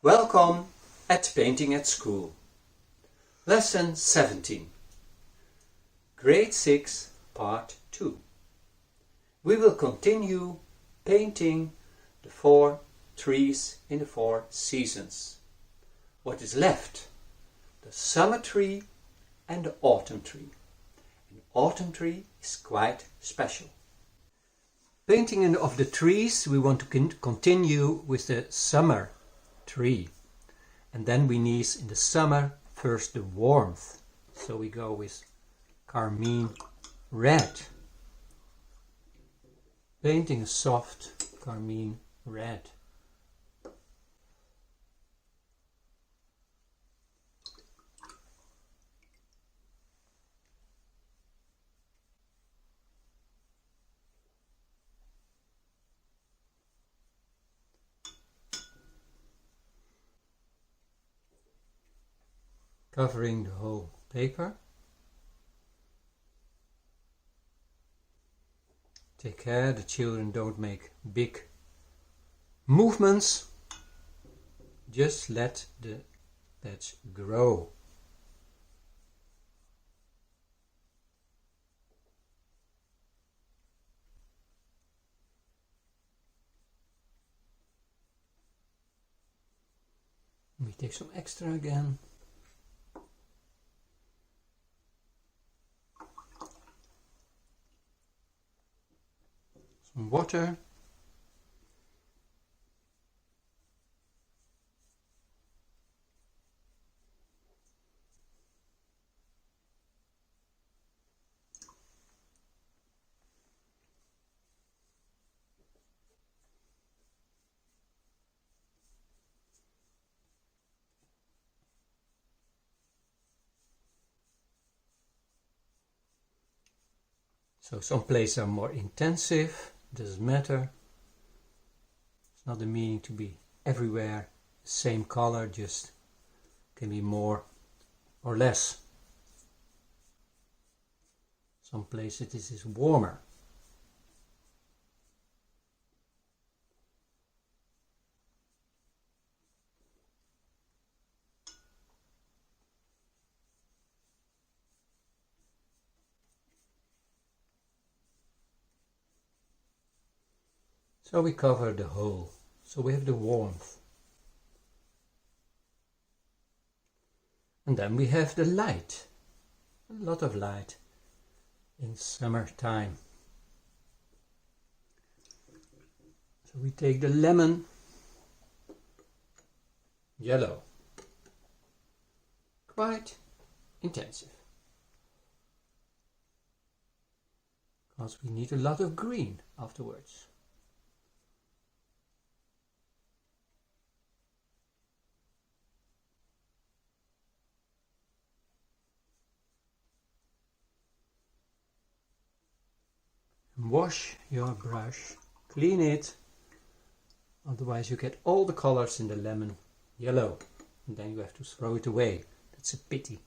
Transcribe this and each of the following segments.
Welcome at Painting at School. Lesson 17. Grade 6, Part 2. We will continue painting the 4 trees in the 4 seasons. What is left? The summer tree and the autumn tree. An autumn tree is quite special. Painting of the trees, we want to continue with the summer tree. And then we need in the summer first the warmth. So we go with carmine red. Painting a soft carmine red. Covering the whole paper. Take care the children don't make big movements. Just let the patch grow. We take some extra again. Some water. So some places are more intensive. Doesn't matter. It's not the meaning to be everywhere the same color, just can be more or less. Some places this is warmer. So we cover the whole, so we have the warmth. And then we have the light, a lot of light in summertime. So we take the lemon yellow, quite intensive, because we need a lot of green afterwards. Wash your brush, clean it, otherwise you get all the colors in the lemon yellow and then you have to throw it away. That's a pity.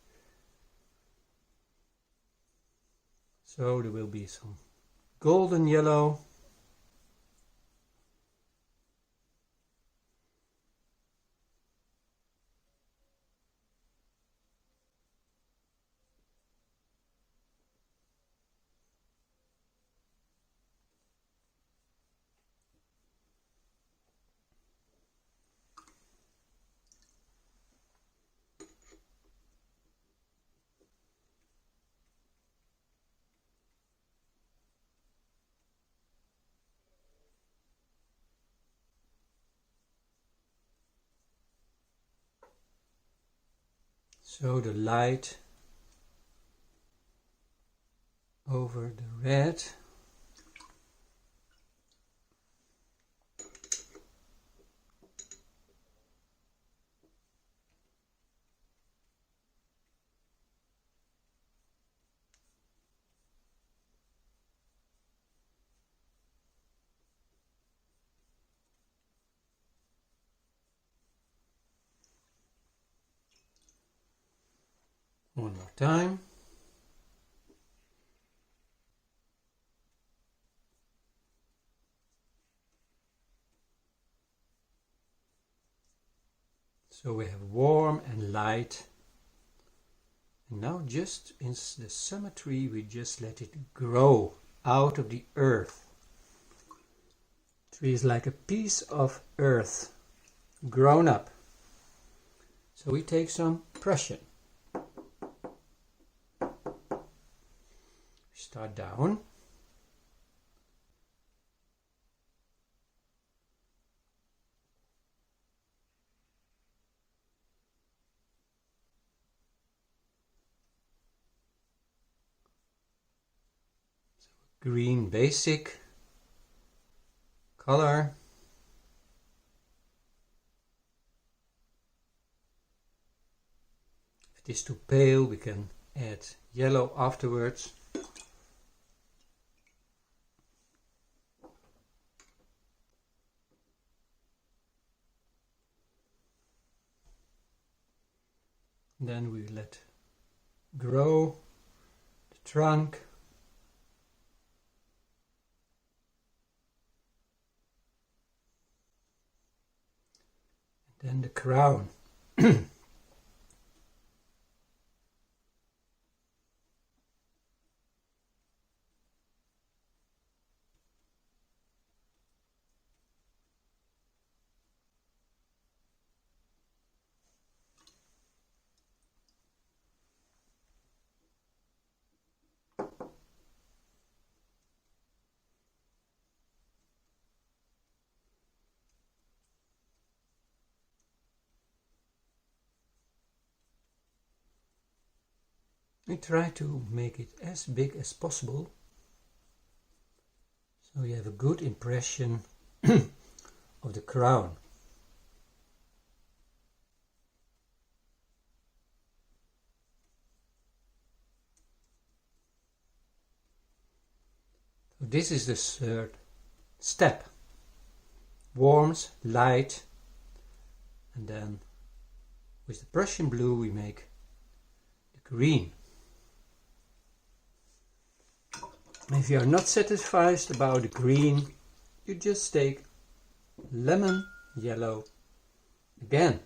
So there will be some golden yellow. So the light over the red. One more time. So we have warm and light. And now just in the symmetry, we just let it grow out of the earth. Tree is like a piece of earth grown up. So we take some pressure. Start down. Green basic color. If it is too pale, we can add yellow afterwards. Then we let grow the trunk. Then the crown. We try to make it as big as possible, so you have a good impression of the crown. So this is the third step. Warmth, light, and then with the Prussian blue we make the green. If you are not satisfied about the green, you just take lemon yellow again.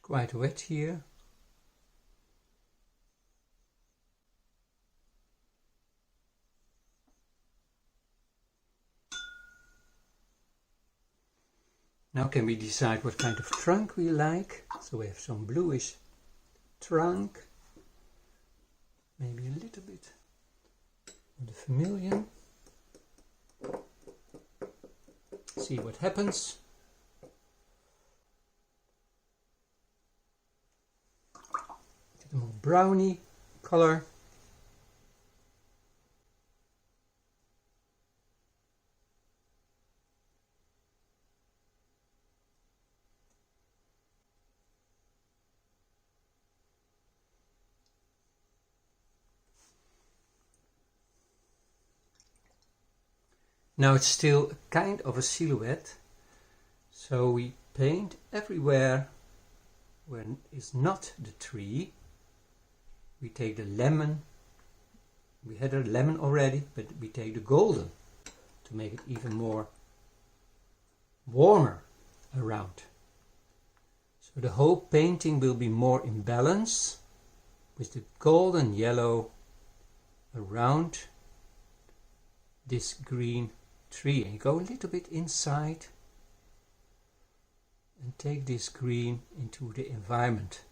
Quite wet here. Now can we decide what kind of trunk we like? So we have some bluish trunk, maybe a little bit of the vermilion. See what happens. A more browny color. Now it's still a kind of a silhouette, so we paint everywhere where it's not the tree. We take the lemon, we had a lemon already, but we take the golden to make it even more warmer around. So the whole painting will be more in balance with the golden yellow around this green tree. And you go a little bit inside and take this green into the environment.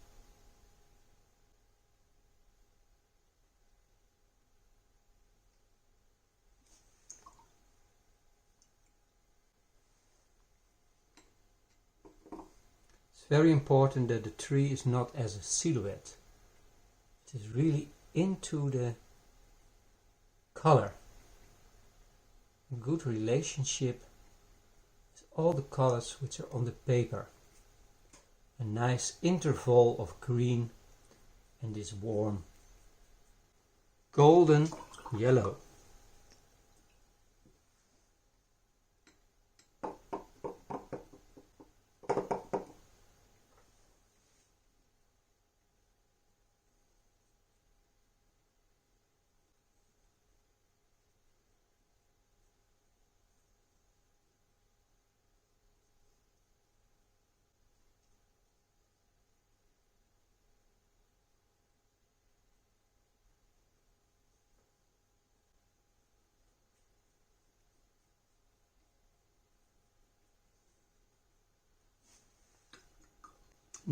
Very important that the tree is not as a silhouette. It is really into the color. A good relationship with all the colors which are on the paper. a nice interval of green and this warm golden yellow.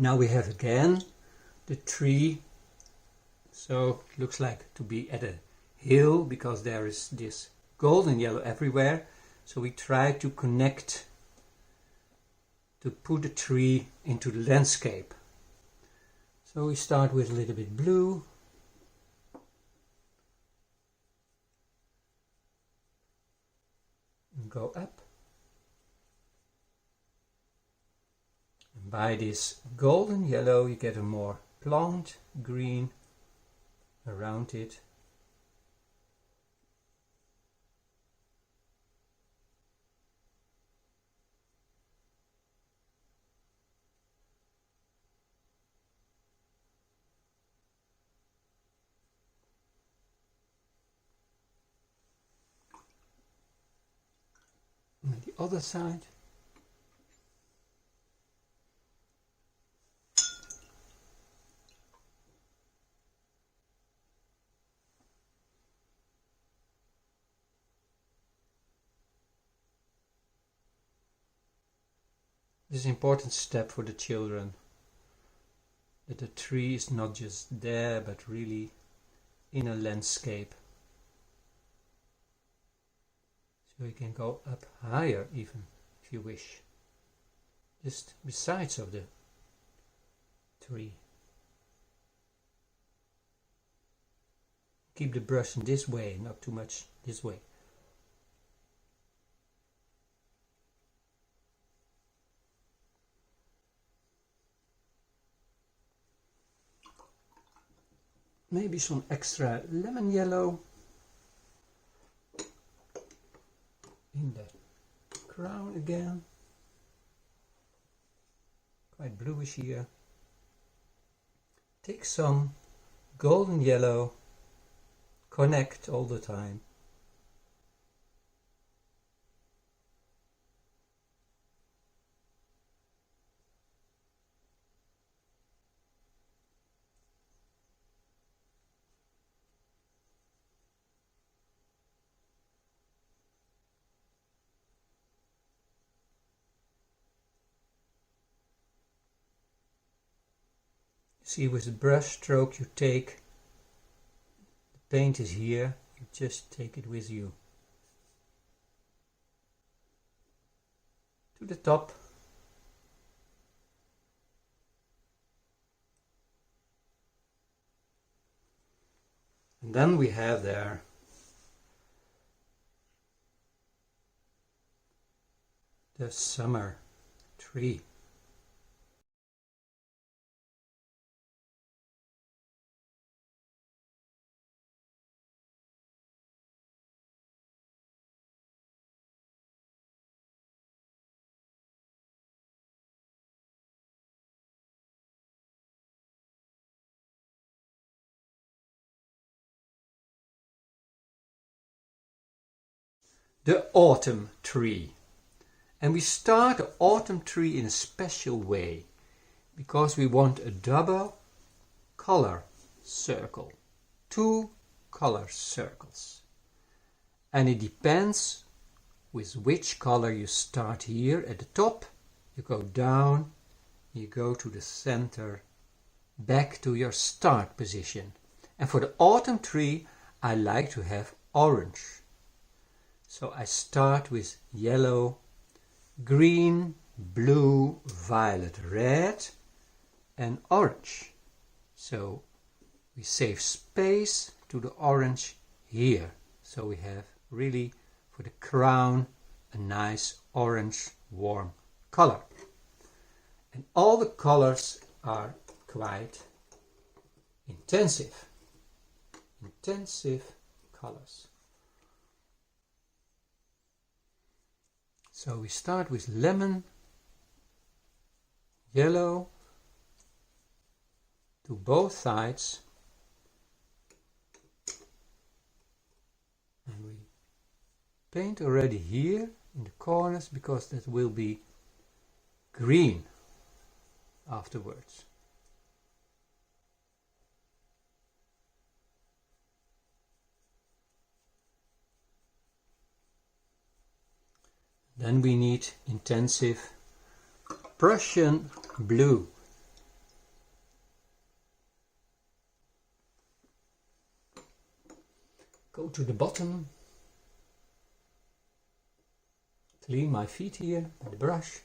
Now we have again the tree, so it looks like to be at a hill because there is this golden yellow everywhere. So we try to connect, to put the tree into the landscape. So we start with a little bit blue. And go up. And by this golden yellow you get a more plant green around it. And the other side. This is an important step for the children, that the tree is not just there but really in a landscape. So you can go up higher even if you wish, just besides of the tree. Keep the brush in this way, not too much this way. Maybe some extra lemon yellow in the crown again. Quite bluish here. Take some golden yellow, connect all the time. See, with the brush stroke you take, the paint is here, you just take it with you to the top. And then we have there the summer tree. The autumn tree. And we start the autumn tree in a special way because we want a double color circle, 2 color circles. And it depends with which color you start here at the top, you go down, you go to the center, back to your start position. And for the autumn tree I like to have orange. So I start with yellow, green, blue, violet, red and orange. So we save space to the orange here. So we have really for the crown a nice orange warm color. And all the colors are quite intensive. Intensive colors. So we start with lemon, yellow to both sides, and we paint already here in the corners because that will be green afterwards. Then we need intensive Prussian blue. Go to the bottom, clean my feet here with the brush,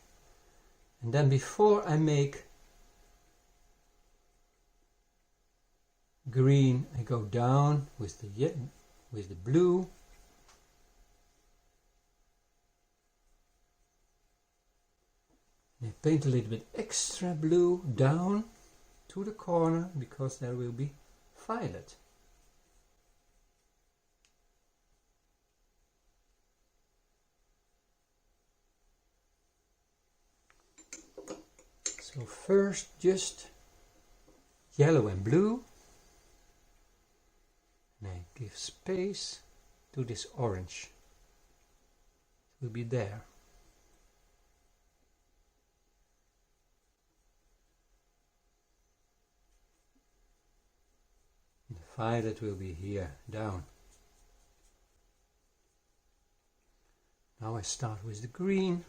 and then before I make green, I go down with the blue. I paint a little bit extra blue down to the corner because there will be violet. So first just yellow and blue, and I give space to this orange. It will be there. Violet will be here, down. Now I start with the green.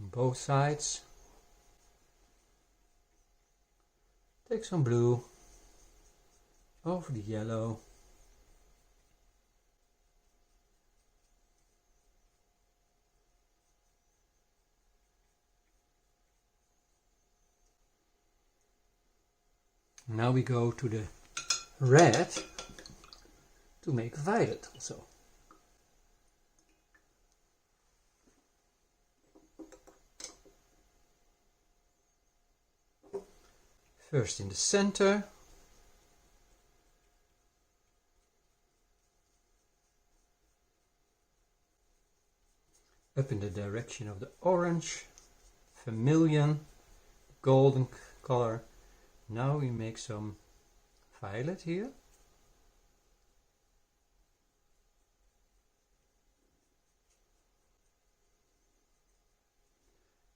On both sides. Take some blue over the yellow. Now we go to the red to make violet also. First in the center. Up in the direction of the orange, vermilion, golden color. Now we make some violet here.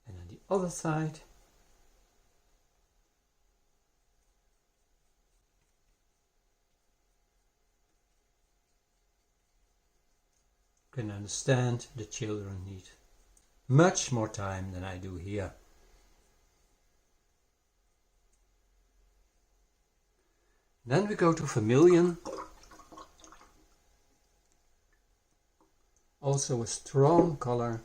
And on the other side, you can understand the children need much more time than I do here. Then we go to vermilion, also a strong color.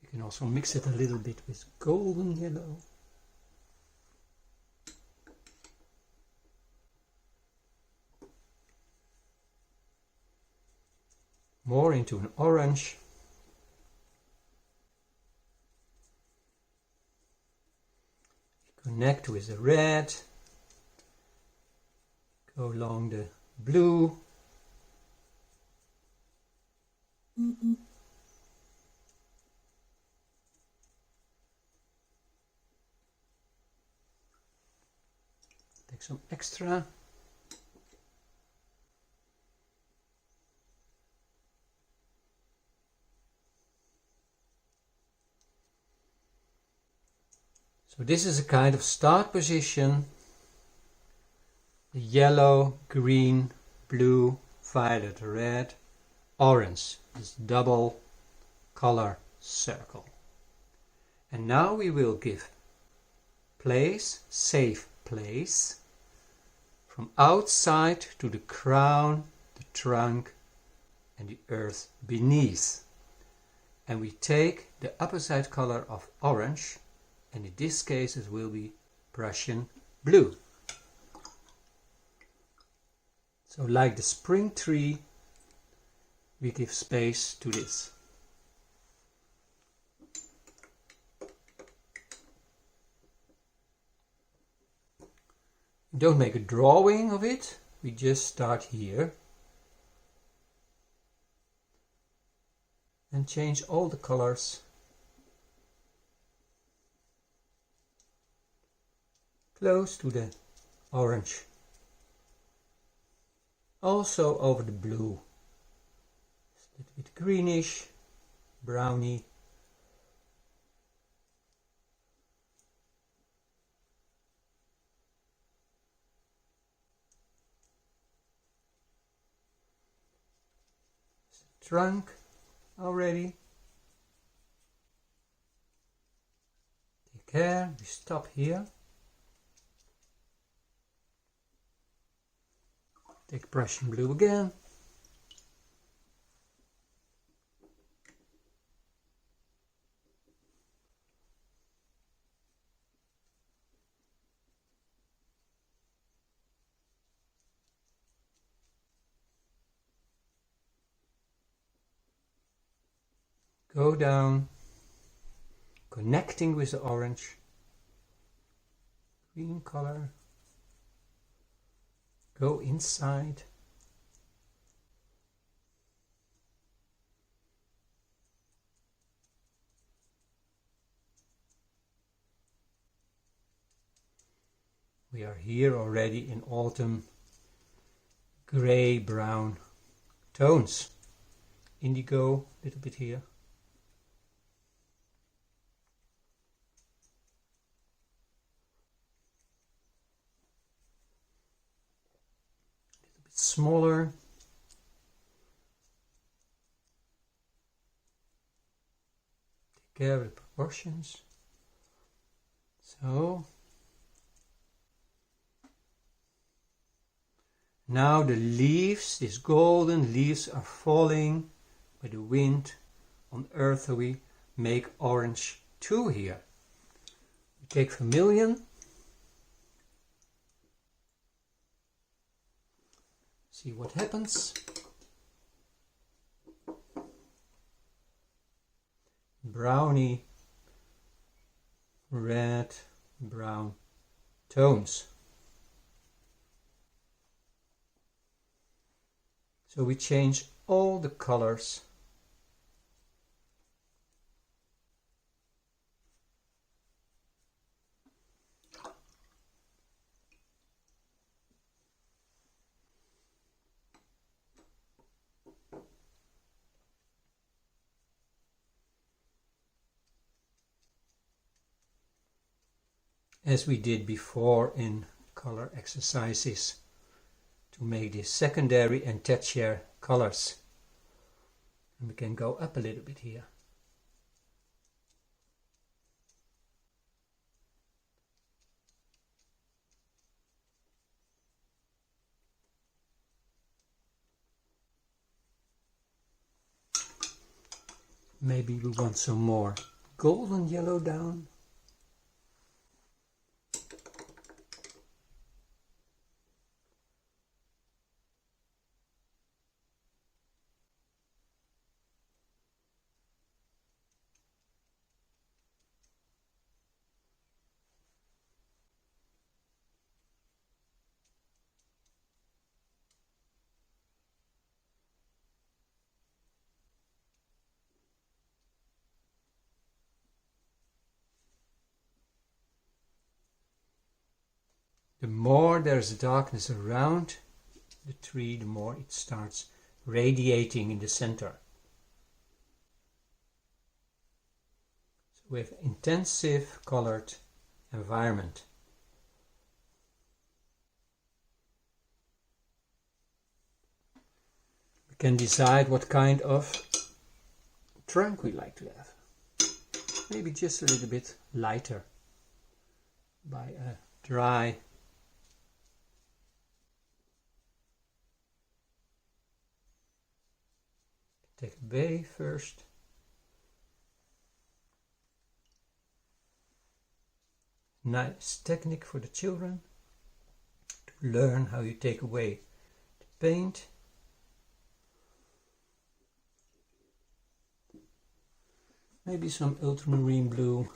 You can also mix it a little bit with golden yellow. More into an orange. Connect with the red. Go along the blue. Take some extra. So this is a kind of start position. The yellow, green, blue, violet, red, orange. This double color circle. And now we will give place, save place from outside to the crown, the trunk and the earth beneath. And we take the opposite color of orange, and in this case it will be Prussian blue. So like the spring tree, we give space to this. We don't make a drawing of it, we just start here and change all the colors close to the orange. Also over the blue. It's a little bit greenish, browny. Trunk already. Take care, we stop here. Take Prussian blue again. Go down, connecting with the orange, green color. Go inside. We are here already in autumn gray-brown tones. Indigo, a little bit here. Smaller. Take care of the proportions. So now the leaves, these golden leaves, are falling by the wind on earth, so we make orange too here. We take vermilion. See what happens. Browny, red, brown tones. So we change all the colors. As we did before in color exercises, to make the secondary and tertiary colors. And we can go up a little bit here. Maybe we want some more golden yellow down. The more there's darkness around the tree, the more it starts radiating in the center. So we have intensive colored environment. We can decide what kind of trunk we like to have. Maybe just a little bit lighter by a dry Take a bay first. Nice technique for the children to learn how you take away the paint. Maybe some ultramarine blue.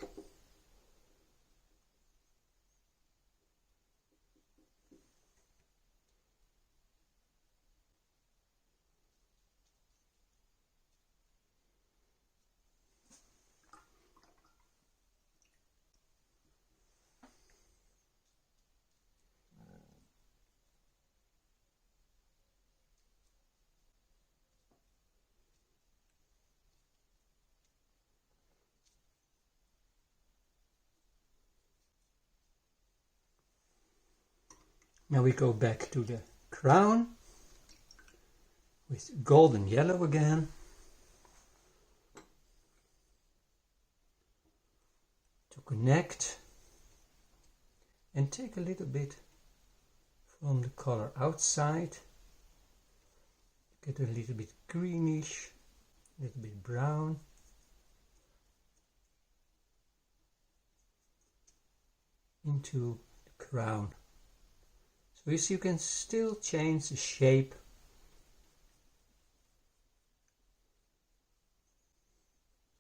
Now we go back to the crown with golden yellow again. To connect and take a little bit from the color outside. Get a little bit greenish, a little bit brown. Into the crown. So you see, you can still change the shape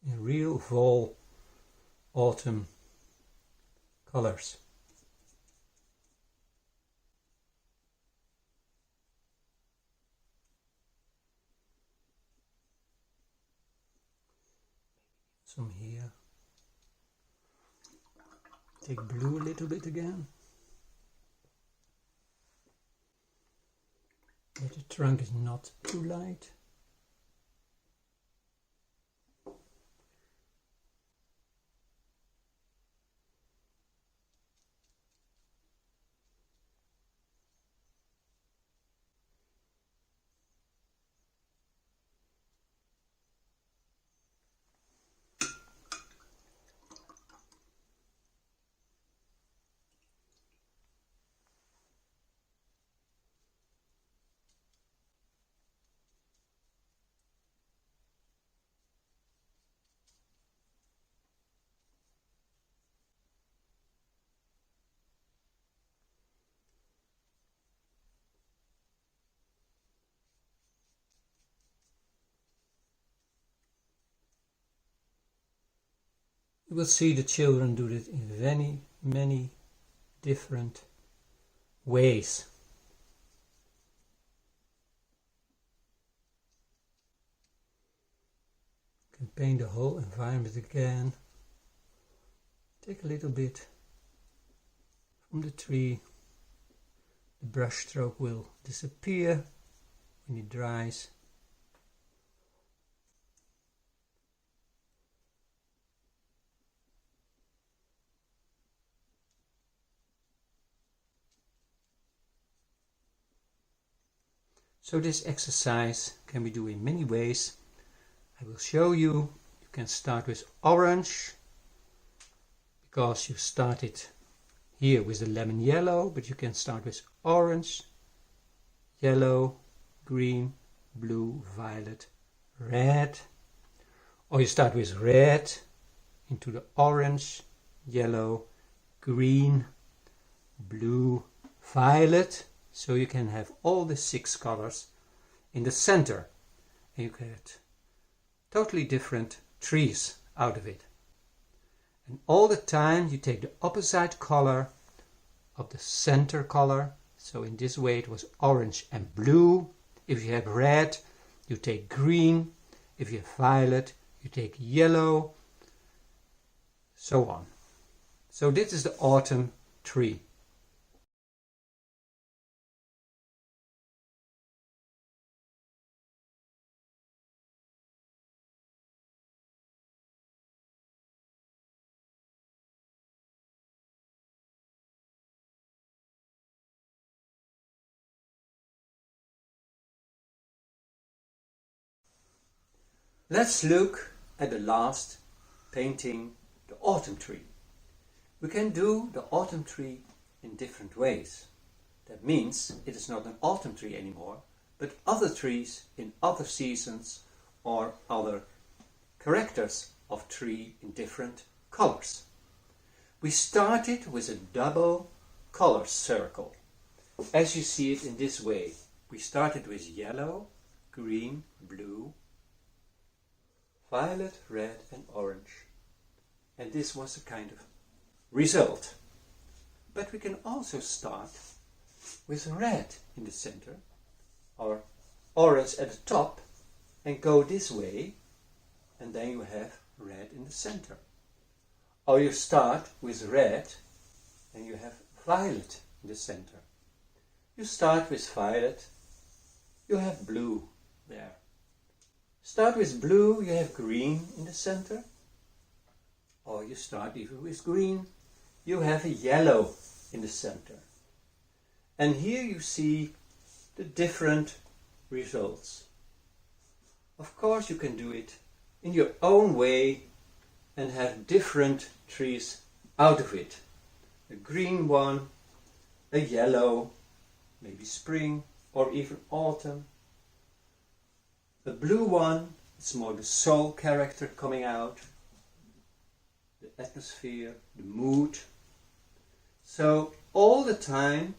in real fall autumn colors. Some here. Take blue a little bit again. But the trunk is not too light. You will see the children do it in many different ways. You can paint the whole environment again. Take a little bit from the tree. The brush stroke will disappear when it dries. So this exercise can be done in many ways. I will show you. You can start with orange, because you started here with the lemon yellow, but you can start with orange, yellow, green, blue, violet, red. Or you start with red into the orange, yellow, green, blue, violet. So you can have all the 6 colors in the center, and you get totally different trees out of it. And all the time you take the opposite color of the center color. So in this way it was orange and blue. If you have red, you take green. If you have violet, you take yellow. So on. So this is the autumn tree. Let's look at the last painting, the autumn tree. We can do the autumn tree in different ways. That means it is not an autumn tree anymore, but other trees in other seasons or other characters of tree in different colors. We started with a double color circle, as you see it in this way. We started with yellow, green, blue, violet, red and orange. And this was a kind of result. But we can also start with red in the center, or orange at the top, and go this way, and then you have red in the center. Or you start with red and you have violet in the center. You start with violet, you have blue there. Start with blue, you have green in the center. Or you start even with green, you have a yellow in the center. And here you see the different results. Of course you can do it in your own way and have different trees out of it. A green one, a yellow, maybe spring or even autumn. A blue one, it's more the soul character coming out, the atmosphere, the mood. So all the time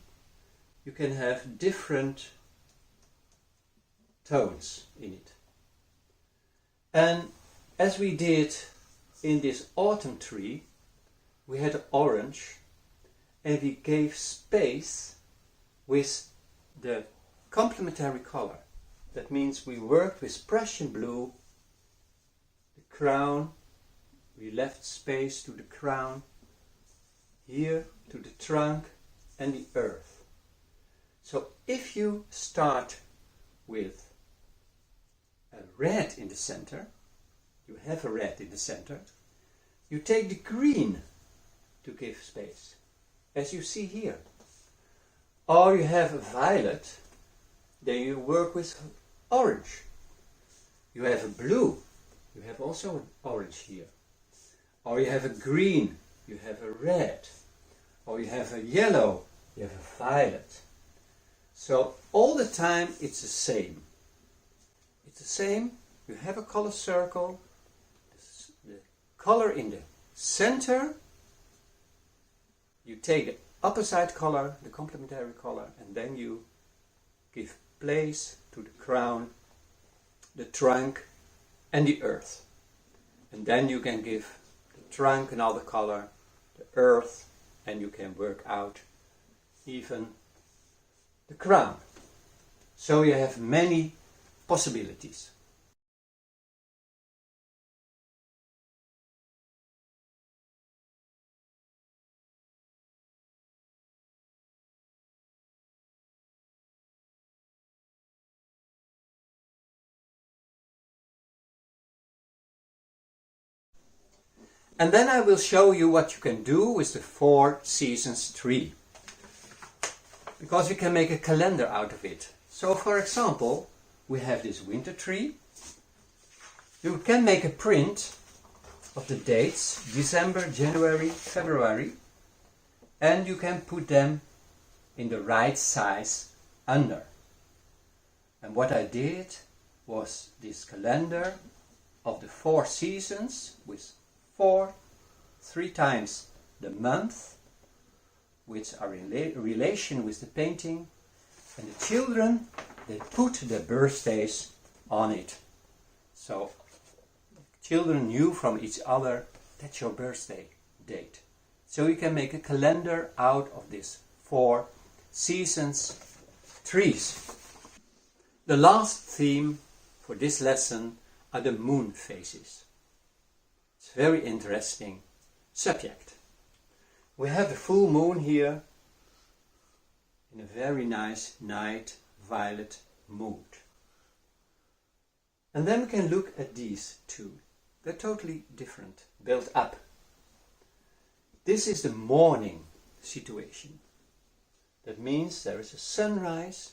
you can have different tones in it. And as we did in this autumn tree, we had orange and we gave space with the complementary color. That means we worked with Prussian blue, the crown, we left space to the crown, here to the trunk and the earth. So if you start with a red in the center, you have a red in the center, you take the green to give space, as you see here. Or you have a violet, then you work with orange. You have a blue, you have also an orange here. Or you have a green, you have a red. Or you have a yellow, you have a violet. So all the time it's the same. It's the same, you have a color circle, the color in the center, you take the opposite color, the complementary color, and then you give place to the crown, the trunk and the earth. And then you can give the trunk another color, the earth, and you can work out even the crown. So you have many possibilities. And then I will show you what you can do with the 4 seasons tree. Because you can make a calendar out of it. So for example, we have this winter tree. You can make a print of the dates, December, January, February, and you can put them in the right size under. And what I did was this calendar of the 4 seasons with 3 times the month, which are in relation with the painting, and the children, they put their birthdays on it. So children knew from each other, that's your birthday date. So you can make a calendar out of this 4 seasons trees. The last theme for this lesson are the moon phases. It's a very interesting subject. We have the full moon here in a very nice night violet mood. And then we can look at these two. They're totally different, built up. This is the morning situation. That means there is a sunrise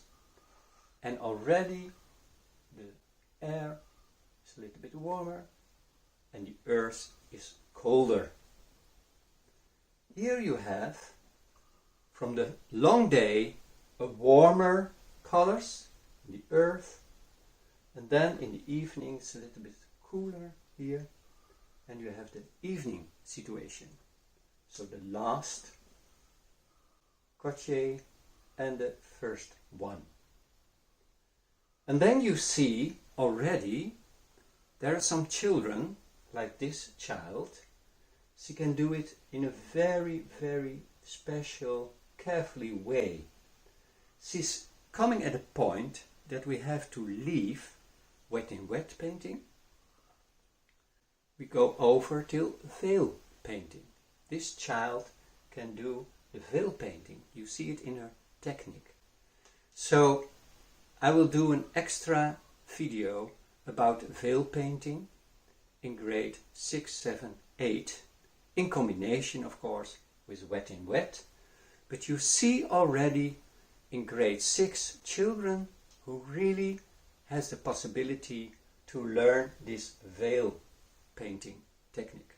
and already the air is a little bit warmer and the earth is colder. Here you have, from the long day, a warmer colors in the earth, And then in the evening it's a little bit cooler here, and you have the evening situation. So the last crochet and the first one. And then you see already there are some children, like this child. She can do it in a very, very special, carefully way. She's coming at a point that we have to leave wet in wet painting. We go over till veil painting. This child can do the veil painting. You see it in her technique. So I will do an extra video about veil painting in grade 6, 7, 8, in combination of course with wet in wet. But you see already in grade 6 children who really has the possibility to learn this veil painting technique.